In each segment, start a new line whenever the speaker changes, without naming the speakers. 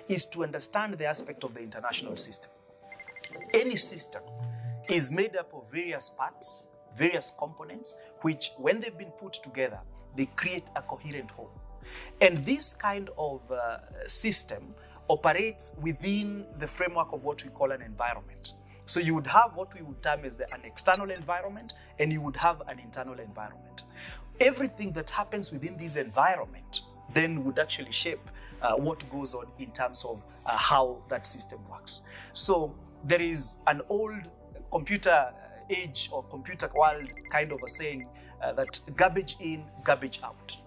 is to understand the aspect of the international system. Any system is made up of various parts, various components, which when they've been put together, they create a coherent whole. And this kind of system operates within the framework of what we call an environment. So you would have what we would term as an external environment, and you would have an internal environment. Everything that happens within this environment then would actually shape what goes on in terms of how that system works. So there is an old computer age or computer world kind of a saying that garbage in, garbage out.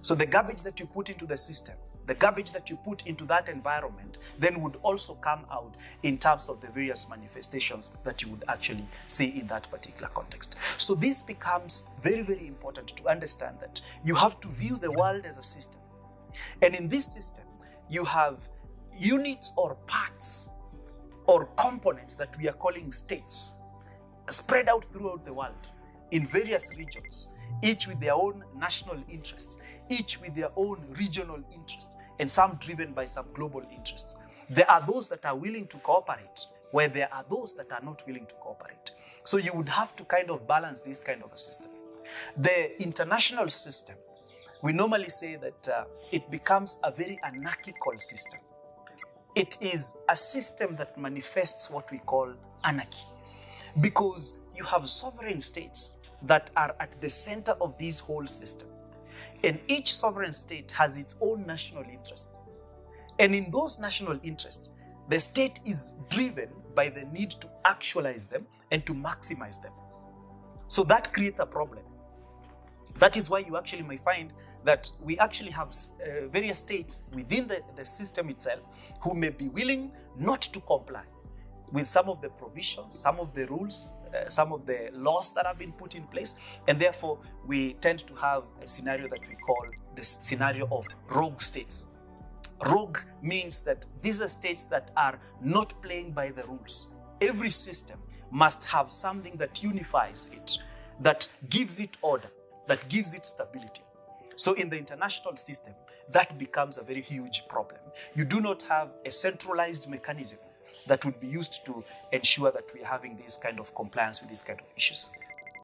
So the garbage that you put into the system, the garbage that you put into that environment, then would also come out in terms of the various manifestations that you would actually see in that particular context. So this becomes very, very important to understand that you have to view the world as a system. And in this system, you have units or parts or components that we are calling states spread out throughout the world in various regions, each with their own national interests, each with their own regional interests, and some driven by some global interests. There are those that are willing to cooperate, where there are those that are not willing to cooperate. So you would have to kind of balance this kind of a system. The international system, we normally say that it becomes a very anarchical system. It is a system that manifests what we call anarchy, because you have sovereign states that are at the center of this whole system. And each sovereign state has its own national interests. And in those national interests, the state is driven by the need to actualize them and to maximize them. So that creates a problem. That is why you actually may find that we actually have various states within the system itself who may be willing not to comply with some of the provisions, some of the rules, some of the laws that have been put in place. And therefore, we tend to have a scenario that we call the scenario of rogue states. Rogue means that these are states that are not playing by the rules. Every system must have something that unifies it, that gives it order, that gives it stability. So in the international system, that becomes a very huge problem. You do not have a centralized mechanism that would be used to ensure that we're having this kind of compliance with these kind of issues.